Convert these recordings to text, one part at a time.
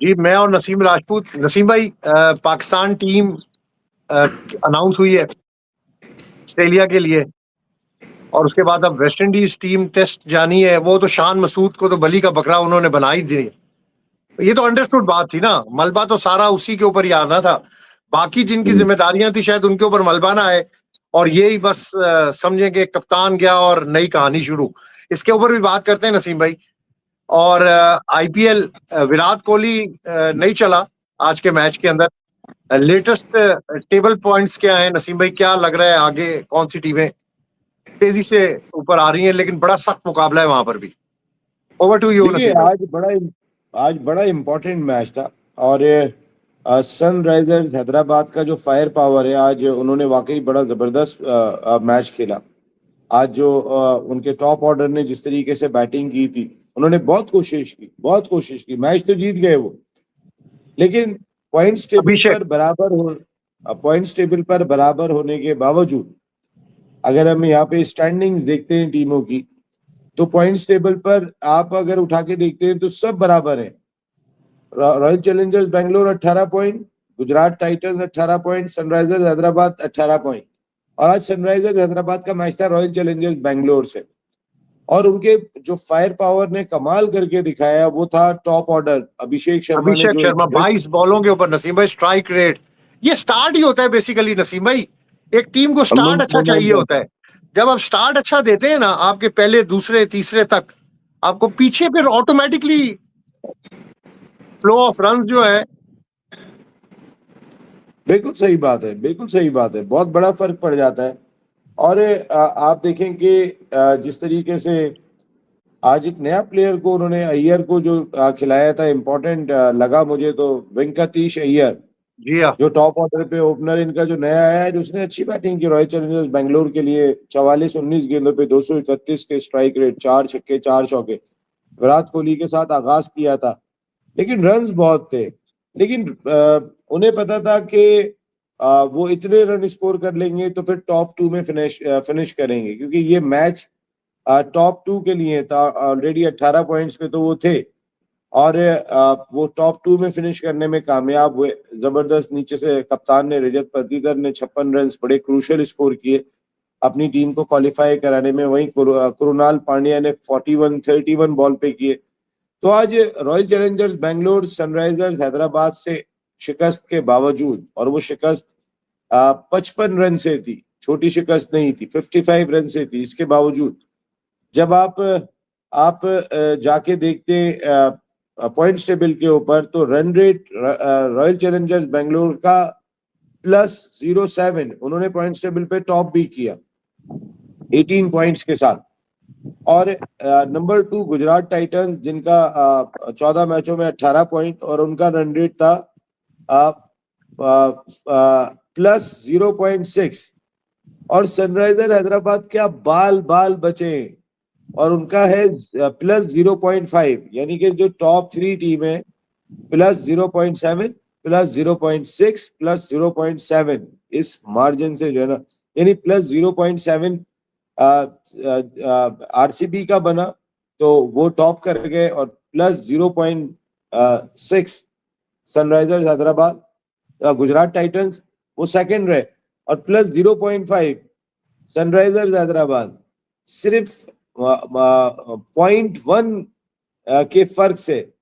जी, मैं और नसीम राजपूत। नसीम भाई, पाकिस्तान टीम अनाउंस हुई है ऑस्ट्रेलिया के लिए, और उसके बाद अब वेस्ट इंडीज टीम टेस्ट जानी है। वो तो शान मसूद को तो बली का बकरा उन्होंने बना ही दी। ये तो अंडरस्टूड बात थी ना, मलबा तो सारा उसी के ऊपर ही आना था। बाकी जिनकी जिम्मेदारियां थी शायद उनके ऊपर मलबा ना आए, और यही बस समझें कि कप्तान गया और नई कहानी शुरू। इसके ऊपर भी बात करते हैं नसीम भाई। और आईपीएल, विराट कोहली नहीं चला आज के मैच के अंदर। लेटेस्ट टेबल पॉइंट्स क्या है नसीम भाई? क्या लग रहा है आगे कौन सी टीमें तेजी से ऊपर आ रही हैं? लेकिन बड़ा सख्त मुकाबला है वहां पर भी। ओवर टू यू देखिए, नसीम भाई। आज बड़ा इम्पोर्टेंट मैच था। और सनराइजर्स हैदराबाद का जो फायर पावर है, आज उन्होंने वाकई बड़ा जबरदस्त मैच खेला। आज जो उनके टॉप ऑर्डर ने जिस तरीके से बैटिंग की थी, उन्होंने बहुत कोशिश की। मैच तो जीत गए वो, लेकिन अभिषेक। पॉइंट्स टेबल पर बराबर होने के बावजूद, अगर हम यहाँ पे स्टैंडिंग्स देखते हैं टीमों की, तो पॉइंट्स टेबल पर आप अगर उठा के देखते हैं तो सब बराबर हैं। Royal Challengers Bangalore 18 point, Gujarat Titans 18 point, Sunrisers Hyderabad 18 point. और आज सनराइजर्स हैदराबाद का मैच था रॉयल चैलेंजर्स बेंगलोर से, और उनके जो फायर पावर ने कमाल करके दिखाया वो था टॉप ऑर्डर। अभिषेक शर्मा ने अभिषेक जो शर्मा 22 बॉलों के ऊपर नसीम भाई, स्ट्राइक रेट। ये स्टार्ट ही होता है बेसिकली नसीम भाई। एक टीम को स्टार्ट अच्छा चाहिए होता है। जब आप स्टार्ट अच्छा देते हैं ना, आपके पहले दूसरे तीसरे तक, आपको पीछे फिर ऑटोमेटिकली फ्लो ऑफ रन जो है। बिल्कुल सही बात है, बिल्कुल सही बात है, बहुत बड़ा फर्क पड़ जाता है। और आप देखें कि जिस तरीके से आज एक नया प्लेयर को उन्होंने, अय्यर को जो खिलाया था, इम्पोर्टेंट लगा मुझे तो वेंकटेश अय्यर, जी हाँ। जो टॉप ऑर्डर पे ओपनर इनका जो नया आया है, उसने अच्छी बैटिंग की रॉयल चैलेंजर्स बेंगलोर के लिए। 44-19 गेंदों पे 231 के स्ट्राइक रेट, 4 छक्के 4 चौके। विराट कोहली के साथ आगाज किया था, लेकिन रन्स बहुत थे। लेकिन उन्हें पता था कि वो इतने रन स्कोर कर लेंगे तो फिर टॉप 2 में फिनिश करेंगे, क्योंकि ये मैच टॉप 2 के लिए था। ऑलरेडी 18 पॉइंट्स पे तो वो थे, और वो टॉप 2 में फिनिश करने में कामयाब हुए। जबरदस्त नीचे से कप्तान ने, रजत पाटीदार ने 56 रन बड़े क्रूशियल स्कोर किए अपनी टीम को क्वालिफाई कराने में। वहीं कृणाल पांड्या ने 31 बॉल पे किए। तो आज royal Challengers Bangalore Sunrisers Hyderabad से शिकस्त के बावजूद, और वो शिकस्त 55 रन से थी, छोटी शिकस्त नहीं थी, 55 रन से थी, इसके बावजूद जब आप जाके देखते पॉइंट्स टेबल के ऊपर, तो run rate royal Challengers Bangalore का +07, उन्होंने पॉइंट्स टेबल पे टॉप भी किया 18 पॉइंट्स के साथ। और नंबर 2 गुजरात टाइटंस, जिनका 14 मैचों में 18 पॉइंट, और उनका रन रेट था +0.6। और सनराइजर हैदराबाद क्या बाल बाल बचे, और उनका है +0.5। यानी कि जो टॉप 3 टीम है, +0.7, +0.6, +0.7, इस मार्जिन से जो है ना, यानी +0.7 आरसीबी का बना तो वो टॉप कर गए, और +0.6 सनराइजर्स हैदराबाद, गुजरात टाइटंस वो सेकंड रहे, और +0.5 सनराइजर्स हैदराबाद। सिर्फ 0.1 के फर्क से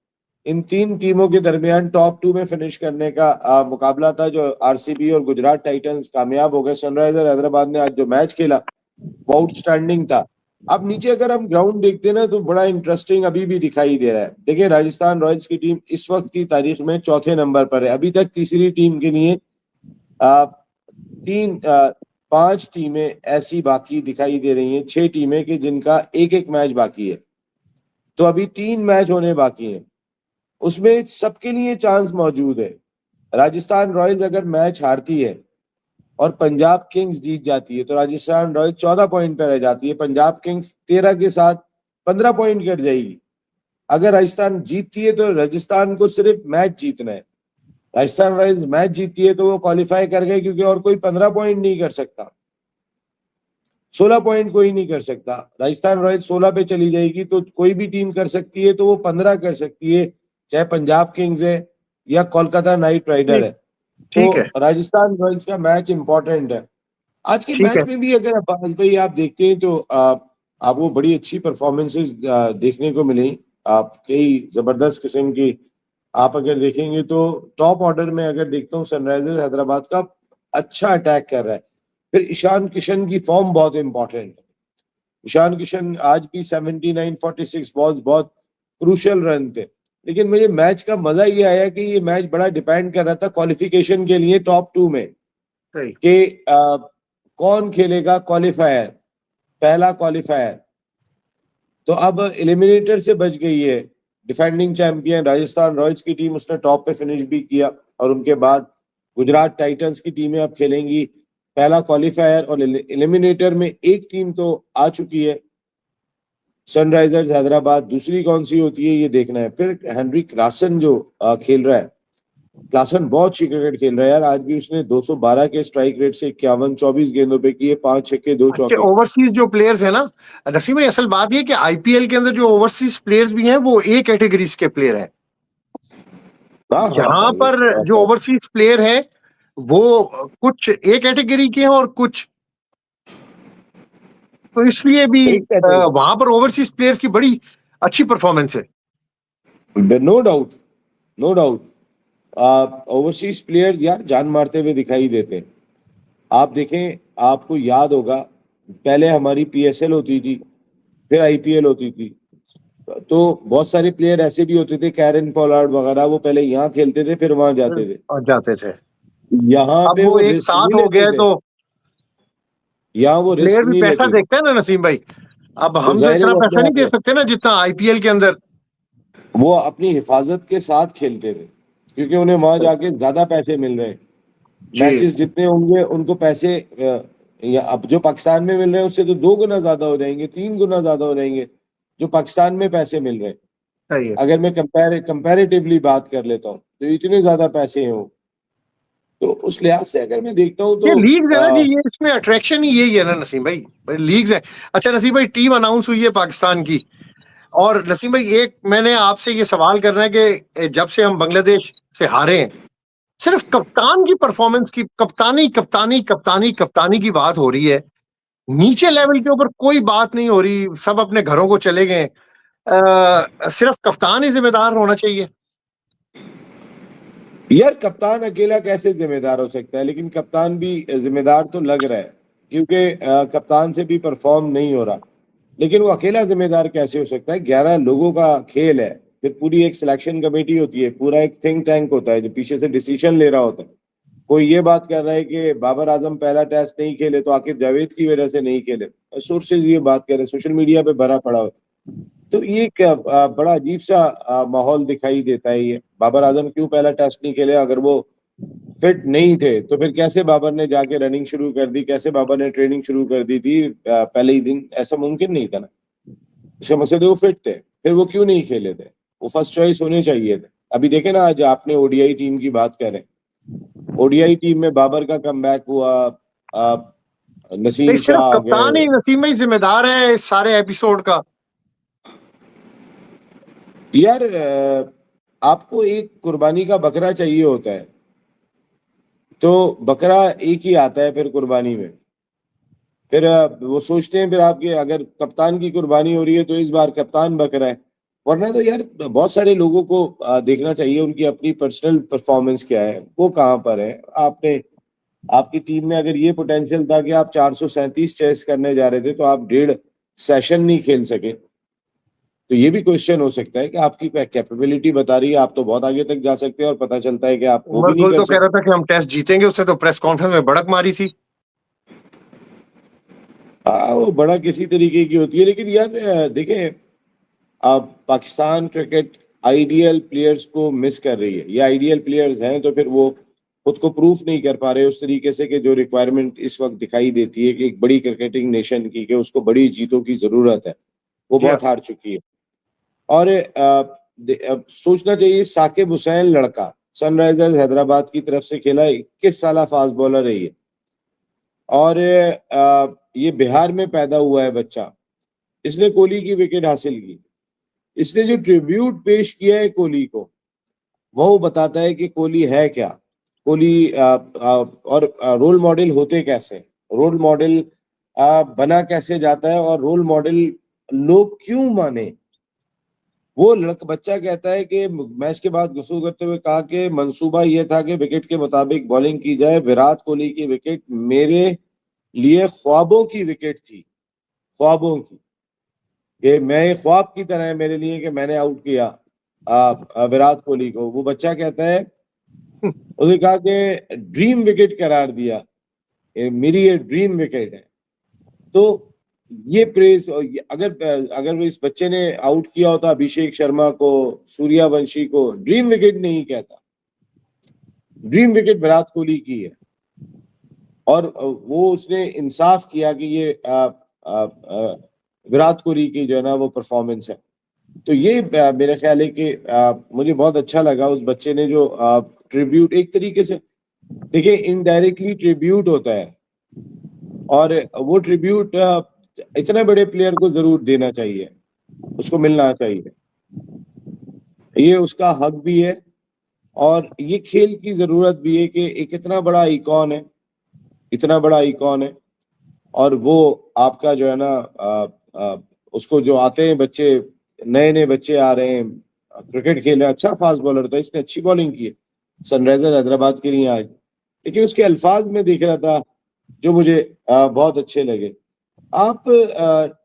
इन 3 टीमों के दरमियान टॉप 2 में फिनिश करने का मुकाबला था, जो आरसीबी और गुजरात टाइटंस कामयाब हो गए। सनराइजर हैदराबाद ने आज जो मैच खेला वो आउटस्टैंडिंग था। अब नीचे अगर हम ग्राउंड देखते हैं ना, तो बड़ा इंटरेस्टिंग अभी भी दिखाई दे रहा है। देखिए, राजस्थान रॉयल्स की टीम इस वक्त की तारीख में चौथे नंबर पर है। अभी तक तीसरी टीम के लिए 5 टीमें ऐसी बाकी दिखाई दे रही हैं, 6 टीमें कि जिनका एक एक मैच बाकी है। तो अभी 3 मैच होने बाकी हैं, उसमें सबके लिए चांस मौजूद है। राजस्थान रॉयल्स अगर मैच हारती है और पंजाब किंग्स जीत जाती है, तो राजस्थान रॉयल्स 14 पॉइंट पर रह जाती है। पंजाब किंग्स 13 के साथ 15 पॉइंट कट जाएगी। अगर राजस्थान जीतती है तो राजस्थान को सिर्फ मैच जीतना है। राजस्थान रॉयल्स मैच जीतती है तो वो क्वालिफाई कर गए, क्योंकि और कोई 15 पॉइंट नहीं कर सकता, 16 पॉइंट कोई नहीं कर सकता। राजस्थान रॉयल्स 16 पे चली जाएगी तो कोई भी टीम कर सकती है, तो वो 15 कर सकती है, चाहे पंजाब किंग्स है या कोलकाता नाइट राइडर है, ठीक है, तो राजस्थान रॉयल्स का मैच इंपॉर्टेंट है। आज के ठीक है। मैच में भी अगर अब्बास भाई आप देखते हैं तो आपको बड़ी अच्छी परफॉर्मेंसेस देखने को मिली। आप कई जबरदस्त किस्म की आप अगर देखेंगे तो टॉप ऑर्डर में अगर देखता हूँ सनराइजर्स हैदराबाद का अच्छा अटैक कर रहा है। फिर ईशान किशन की फॉर्म बहुत इंपॉर्टेंट है। ईशान किशन आज भी 79-46 बॉल्स बहुत क्रूशियल रन थे। लेकिन मुझे मैच का मजा ये आया कि ये मैच बड़ा डिपेंड कर रहा था क्वालिफिकेशन के लिए टॉप 2 में सही। कि कौन खेलेगा क्वालिफायर, पहला क्वालिफायर। तो अब एलिमिनेटर से बच गई है डिफेंडिंग चैंपियन राजस्थान रॉयल्स की टीम, उसने टॉप पे फिनिश भी किया। और उनके बाद गुजरात टाइटंस की टीमें अब खेलेंगी पहला क्वालिफायर, और एलिमिनेटर में एक टीम तो आ चुकी है सनराइजर्स हैदराबाद, दूसरी कौन सी होती है ये देखना है। फिर हेनरी क्लासन जो खेल रहा है, क्लासन बहुत अच्छी क्रिकेट खेल रहा है यार। आज भी उसने 212 के स्ट्राइक रेट से 51 24 गेंदों पे किए, 5 छक्के 2 अच्छे चौके। ओवरसीज जो प्लेयर्स है ना नसीम भाई, असल बात ये कि आईपीएल के अंदर जो ओवरसीज प्लेयर्स भी हैं वो ए कैटेगरीज के प्लेयर हैं। हाँ हाँ यहाँ हाँ, पर जो ओवरसीज प्लेयर है वो कुछ ए कैटेगरी के हैं और कुछ, तो इसलिए भी एक कैटेगरी, वहां पर ओवरसीज प्लेयर्स की बड़ी अच्छी परफॉर्मेंस है। No doubt, no doubt. Overseas players यार जान मारते हुए दिखाई देते हैं। आप देखें, आपको याद होगा पहले हमारी पीएसएल होती थी, फिर आईपीएल होती थी, तो बहुत सारे प्लेयर ऐसे भी होते थे, कैरन पोलार्ड वगैरह, वो पहले यहाँ खेलते थे फिर वहां जाते थे। और जाते थे। यहाँ अब पे वो वो एक रिस्क नहीं साथ हो लेते गए थे, तो यहाँ वो रिस्क प्लेयर भी नहीं पैसा लेते थे। देखते हैं ना नसीम भाई। अब तो हम तो जाहिर है इतना वो पैसा नहीं दे अपने सकते ना जितना आईपीएल के अंदर। वो अपनी हिफाजत के साथ खेलते थे, क्योंकि उन्हें वहां जाके ज्यादा पैसे मिल रहे हैं। जी मैचेस जितने होंगे उनको पैसे या अब जो पाकिस्तान में मिल रहे हैं उससे तो 2 गुना ज्यादा हो जाएंगे, 3 गुना ज्यादा हो जाएंगे जो पाकिस्तान में पैसे मिल रहे हैं। सही है। अगर मैं कंपैरेटिवली बात कर लेता हूँ तो इतने ज्यादा पैसे हैं वो। तो उस लिहाज से अगर मैं देखता हूँ ये तो लीग्स है ना जी, ये इसमें अट्रैक्शन ही यही है ना नसीम भाई, लीग्स है। अच्छा नसीम भाई, टीम अनाउंस हुई है पाकिस्तान की, और नसीम भाई एक मैंने आपसे ये सवाल करना है कि जब से हम बांग्लादेश से हारे हैं, सिर्फ कप्तान की परफॉर्मेंस की, कप्तानी कप्तानी कप्तानी कप्तानी की बात हो रही है, नीचे लेवल के ऊपर कोई बात नहीं हो रही, सब अपने घरों को चले गए। सिर्फ कप्तान ही जिम्मेदार होना चाहिए। यार कप्तान अकेला कैसे जिम्मेदार हो सकता है? लेकिन कप्तान भी जिम्मेदार तो लग रहा है, क्योंकि कप्तान से भी परफॉर्म नहीं हो रहा। लेकिन वो अकेला जिम्मेदार कैसे हो सकता है? 11 लोगों का खेल है, फिर पूरी एक सिलेक्शन कमेटी होती है, पूरा एक थिंक टैंक होता है जो पीछे से डिसीजन ले रहा होता है। कोई ये बात कर रहा है कि बाबर आजम पहला टेस्ट नहीं खेले तो आकिब जावेद की वजह से नहीं खेले, सोर्सेज ये बात कर रहे हैं, सोशल मीडिया पे भरा पड़ा हो। तो ये बड़ा अजीब सा माहौल दिखाई देता है। ये बाबर आजम क्यों पहला टेस्ट नहीं खेले? अगर वो फिट नहीं थे तो फिर कैसे बाबर ने जाके रनिंग शुरू कर दी, कैसे बाबर ने ट्रेनिंग शुरू कर दी थी पहले ही दिन? ऐसा मुमकिन नहीं था ना। इसका मकसद है वो फिट थे, फिर वो क्यों नहीं खेले थे? वो फर्स्ट चॉइस होने चाहिए थे। अभी देखे ना, आज आपने ओडीआई टीम की बात करें, ओडीआई टीम में बाबर का कमबैक हुआ, नहीं, नसीम सिर्फ शाह आ कप्तान गए। ही नसीम भाई जिम्मेदार है इस सारे एपिसोड का। यार आपको एक कुर्बानी का बकरा चाहिए होता है, तो बकरा एक ही आता है फिर कुर्बानी में। फिर वो सोचते हैं फिर आपके, अगर कप्तान की कुर्बानी हो रही है तो इस बार कप्तान बकरा है। वरना तो यार बहुत सारे लोगों को देखना चाहिए उनकी अपनी पर्सनल परफॉर्मेंस क्या है, वो कहाँ पर है। आपने आपकी टीम में अगर ये पोटेंशियल था कि आप 437 चेस करने जा रहे थे तो आप 1.5 सेशन नहीं खेल सके, तो ये भी क्वेश्चन हो सकता है कि आपकी कैपेबिलिटी बता रही है आप तो बहुत आगे तक जा सकते हैं, और पता चलता है कि आप वो उमर भी नहीं गुल कर तो कह रहा सकते। था कि हम टेस्ट जीतेंगे, उसने तो प्रेस कॉन्फ्रेंस में भड़क मारी थी। वो बड़ा किसी तरीके की होती है। लेकिन यार देखें, अब पाकिस्तान क्रिकेट आइडियल प्लेयर्स को मिस कर रही है। ये आइडियल प्लेयर्स हैं तो फिर वो खुद को प्रूफ नहीं कर पा रहे उस तरीके से कि जो रिक्वायरमेंट इस वक्त दिखाई देती है कि एक बड़ी क्रिकेटिंग नेशन की, कि उसको बड़ी जीतों की जरूरत है, वो जी हाँ। बहुत हार चुकी है। और अब सोचना चाहिए, साकिब हुसैन लड़का सनराइजर्स हैदराबाद की तरफ से खेला, 21 साल फास्ट बॉलर है ये, और ये बिहार में पैदा हुआ है बच्चा। इसने कोहली की विकेट हासिल की, इसने जो ट्रिब्यूट पेश किया है कोहली को, वो बताता है कि कोहली है क्या, कोहली और रोल मॉडल होते कैसे, रोल मॉडल बना कैसे जाता है और रोल मॉडल लोग क्यों माने। वो लड़का बच्चा कहता है कि मैच के बाद गुस्सा करते हुए कहा कि मंसूबा ये था कि विकेट के मुताबिक बॉलिंग की जाए, विराट कोहली की विकेट मेरे लिए ख्वाबों की विकेट थी, ख्वाबों की, कि मैं ख्वाब की तरह है मेरे लिए कि मैंने आउट किया विराट कोहली को। वो बच्चा कहता है, उसने कहा कि ड्रीम विकेट करार दिया, मेरी ये ड्रीम विकेट है। तो ये प्रेस, अगर अगर इस बच्चे ने आउट किया होता अभिषेक शर्मा को, सूर्यवंशी को, ड्रीम विकेट नहीं कहता, ड्रीम विकेट विराट कोहली की है। और वो उसने इंसाफ किया कि ये विराट कोहली की जो है ना वो परफॉर्मेंस है। तो ये मेरा ख्याल है कि मुझे बहुत अच्छा लगा उस बच्चे ने जो ट्रिब्यूट, एक तरीके से देखिए इनडायरेक्टली ट्रिब्यूट होता है, और वो ट्रिब्यूट इतने बड़े प्लेयर को जरूर देना चाहिए, उसको मिलना चाहिए, ये उसका हक भी है और ये खेल की जरूरत भी है कि एक इतना बड़ा आइकॉन है, इतना बड़ा आइकॉन है, और वो आपका जो है ना उसको जो आते हैं बच्चे, नए नए बच्चे आ रहे हैं क्रिकेट खेलने, अच्छा फास्ट बॉलर था, इसने अच्छी बॉलिंग की है, सनराइजर हैदराबाद के लिए आए, लेकिन उसके अल्फाज में देख रहा था जो मुझे बहुत अच्छे लगे। आप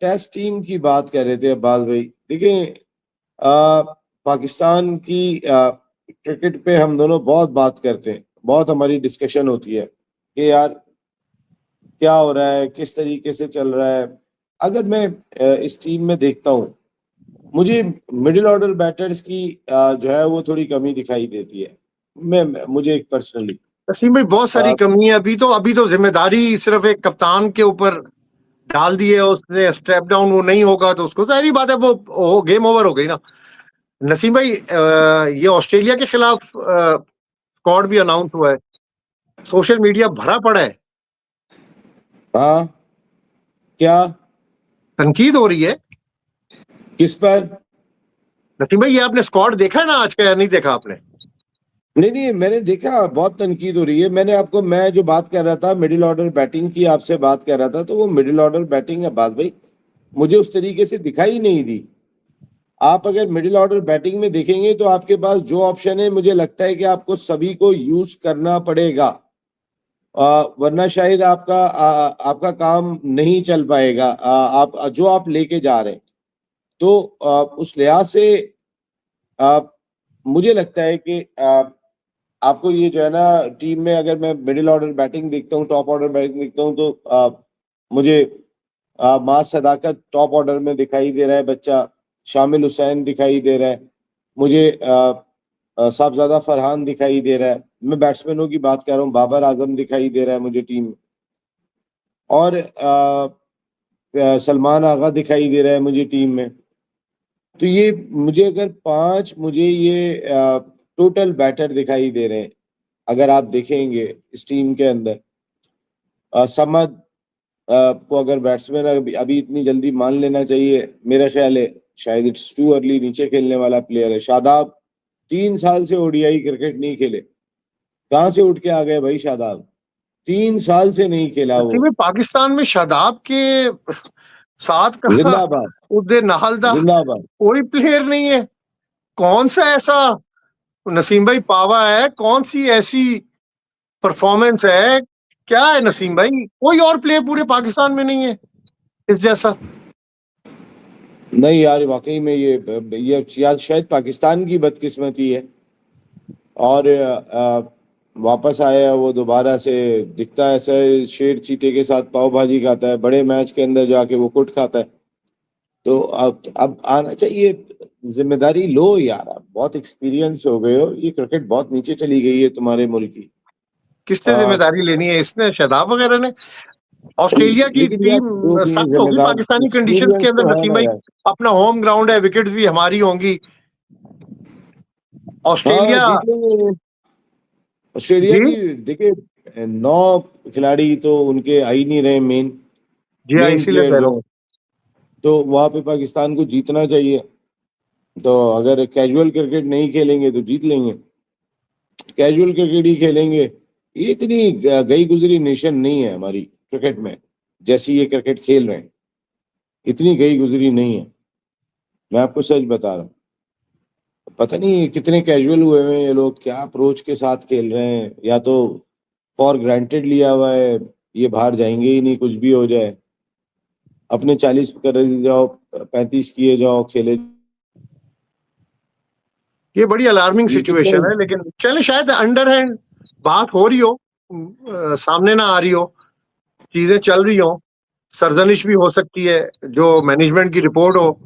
टेस्ट टीम की बात कर रहे थे अब्बास भाई, देखिए पाकिस्तान की क्रिकेट पे हम दोनों बहुत बात करते हैं, बहुत हमारी डिस्कशन होती है कि यार क्या हो रहा है, किस तरीके से चल रहा है। अगर मैं इस टीम में देखता हूँ, मुझे मिडिल ऑर्डर बैटर्स की जो है वो थोड़ी कमी दिखाई देती है, मुझे एक पर्सनली। नसीम भाई बहुत सारी कमी है। अभी तो जिम्मेदारी सिर्फ एक कप्तान के ऊपर डाल दी है, उसने स्टेप डाउन वो नहीं होगा तो उसको, जाहिर बात है वो गेम ओवर हो गई ना। नसीम भाई ये ऑस्ट्रेलिया के खिलाफ स्क्वाड भी अनाउंस हुआ है, सोशल मीडिया भरा पड़ा है, हाँ क्या तनकीद हो रही है। किस पर? नसीम भाई ये आपने स्क्वाड देखा है ना आज का, या नहीं देखा आपने? नहीं मैंने देखा, बहुत तनकीद हो रही है। मैंने आपको, मैं जो बात कर रहा था मिडिल ऑर्डर बैटिंग की आपसे बात कर रहा था, तो वो मिडिल ऑर्डर बैटिंग अब्बास भाई मुझे उस तरीके से दिखाई नहीं दी। आप अगर मिडिल ऑर्डर बैटिंग में देखेंगे तो आपके पास जो ऑप्शन है, मुझे लगता है कि आपको सभी को यूज करना पड़ेगा, वरना शायद आपका काम नहीं चल पाएगा। आप जो आप लेके जा रहे हैं, तो उस लिहाज से मुझे लगता है कि आपको ये जो है ना टीम में, अगर मैं मिडिल ऑर्डर बैटिंग देखता हूँ, टॉप ऑर्डर बैटिंग देखता हूँ, तो मुझे मास सदाकत टॉप ऑर्डर में दिखाई दे रहा है, बच्चा शामिल हुसैन दिखाई दे रहा है मुझे, साहबजादा फरहान दिखाई दे रहा है। मैं बैट्समैनों की बात कर रहा हूँ, बाबर आजम दिखाई दे रहा है मुझे टीम में, और सलमान आगा दिखाई दे रहा है मुझे टीम में। तो ये मुझे अगर मुझे ये टोटल बैटर दिखाई दे रहे हैं, अगर आप देखेंगे इस टीम के अंदर। समद को अगर बैट्समैन अभी इतनी जल्दी मान लेना चाहिए, मेरा ख्याल है शायद इट्स टू अर्ली, नीचे खेलने वाला प्लेयर है। शादाब 3 साल से ओडीआई क्रिकेट नहीं खेले, कहाँ से उठ के आ गए भाई शादाब, 3 साल से नहीं खेला वो। पाकिस्तान में शादाब के साथ का जिंदाबाद, उदय नाहलदा जिंदाबाद। कोई प्लेयर नहीं है। कौन सा ऐसा नसीम भाई पावा है, कौन सी ऐसी परफॉर्मेंस है, क्या है नसीम भाई? कोई और प्लेयर पूरे पाकिस्तान में नहीं है इस जैसा। नहीं यार, वाकई में ये शायद पाकिस्तान की बदकिस्मती है, और वापस आया वो दोबारा से, दिखता है ऐसा है, शेर चीते के साथ पाव भाजी खाता है, बड़े मैच के अंदर जाके वो कुट खाता है। तो अब आना चाहिए, जिम्मेदारी लो यार, आप बहुत एक्सपीरियंस हो गए हो, ये क्रिकेट बहुत नीचे चली गई है तुम्हारे मुल्क की। किसने जिम्मेदारी लेनी है? इसने, शादाब वगैरह ने? ऑस्ट्रेलिया की लेकिन यार टीम जो भी सख्त होगी जिम्मेदार, पाकिस्तानी कंडीशन के एक्सपीरियंस अंदर तो है नसीम ना भाई, यार। अपना होम ग्राउंड है, विकेट्स भी हमारी होंगी। हाँ ऑस्ट्रेलिया जीत लेंगे ऑस्ट्रेलिया जी की। देखिए 9 खिलाड़ी तो उनके आ ही नहीं रहे, मेन जी हाँ, इसीलिए प्लेयर कह रहा जो, हूँ। तो वहां पे पाकिस्तान को जीतना चाहिए। तो अगर कैजुअल क्रिकेट नहीं खेलेंगे तो जीत लेंगे। कैजुअल क्रिकेट ही खेलेंगे। ये इतनी गई गुजरी नेशन नहीं है हमारी क्रिकेट में, जैसी ये क्रिकेट खेल रहे हैं, इतनी गई गुजरी नहीं है। मैं आपको सच बता रहा हूँ। पता नहीं कितने कैजुअल हुए हैं ये लोग, क्या अप्रोच के साथ खेल रहे हैं, या तो फॉर ग्रांटेड लिया हुआ है ये बाहर जाएंगे ही नहीं, कुछ भी हो जाए, अपने 40 कर जाओ, 35 किए जाओ, खेले। ये बड़ी अलार्मिंग ये सिचुएशन है, लेकिन चले शायद अंडर हैंड बात हो रही हो, सामने ना आ रही हो, चीजें चल रही हो, सरजनिश भी हो सकती है, जो मैनेजमेंट की रिपोर्ट हो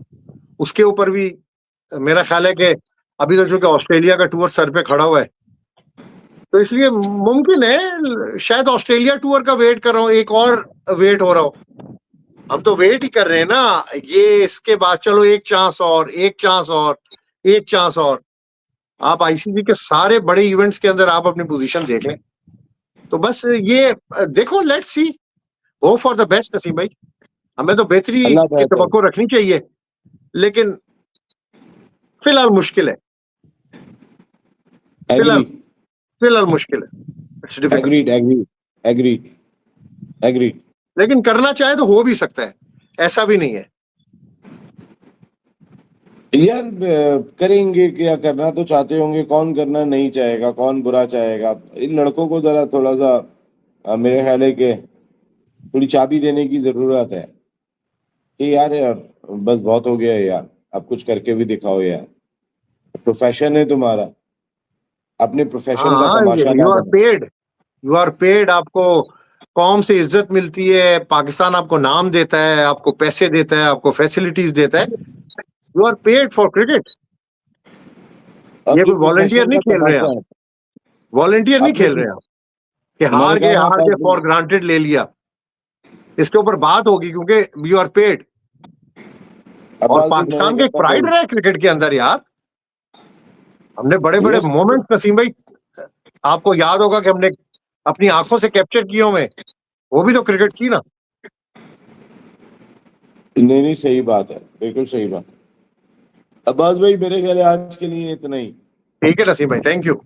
उसके ऊपर भी मेरा ख्याल है कि अभी तो जो कि ऑस्ट्रेलिया का टूर सर पे खड़ा हुआ है, तो इसलिए मुमकिन है शायद ऑस्ट्रेलिया टूर का वेट कर रहा हूँ, एक और वेट हो रहा हो। हम तो वेट ही कर रहे हैं ना, ये इसके बाद चलो एक चांस और, एक चांस और, एक चांस और। आप आईसीसी के सारे बड़े इवेंट्स के अंदर आप अपनी पोजीशन देख लें, तो बस ये देखो, let's see, hope for the best Naseem भाई। हमें तो बेहतरी अल्लाह की बेहतर। तवक्को रखनी चाहिए, लेकिन फिलहाल मुश्किल है, फिलहाल एग्री, फिलहाल मुश्किल है, It's difficult। Agreed, agreed, agreed, agreed. लेकिन करना चाहे तो हो भी सकता है, ऐसा भी नहीं है। यार करेंगे क्या, करना तो चाहते होंगे, कौन करना नहीं चाहेगा, कौन बुरा चाहेगा। इन लड़कों को जरा थोड़ा सा मेरे ख्याल है कि थोड़ी चाबी देने की जरूरत है कि यार बस बहुत हो गया है यार, अब कुछ करके भी दिखाओ यार, प्रोफेशन है तुम्हारा, अपने प्रोफेशन का हाँ, तमाशा ना यू आर बनो। पेड, यू आर पेड, आपको कौम से इज्जत मिलती है, पाकिस्तान आपको नाम देता है, आपको पैसे देता है, आपको फैसिलिटीज देता है, you are paid for cricket. ये अपने कोई वॉलंटियर प्रोफेशन नहीं का खेल रहे हैं आप, तमाशा है। वॉलंटियर नहीं अपने खेल रहे हैं आप कि मैंने कहा ना हार आप गए फॉर ग्रांटेड ले लिया। इसके ऊपर बात होगी क्योंकि यू आर पेड, और अब्बास भाई, मैंने पाकिस्तान का एक कहता प्राइड रहा है क्रिकेट के अंदर यार। हमने बड़े बड़े यस, मोमेंट्स नसीम भाई, आपको याद होगा कि हमने अपनी आंखों से कैप्चर किए हुए, वो भी तो क्रिकेट की ना। नहीं नहीं, सही बात है, बिल्कुल सही बात है। अब्बास भाई, मेरे ख्याल है आज के लिए इतना ही। ठीक है नसीम भाई, थैंक यू।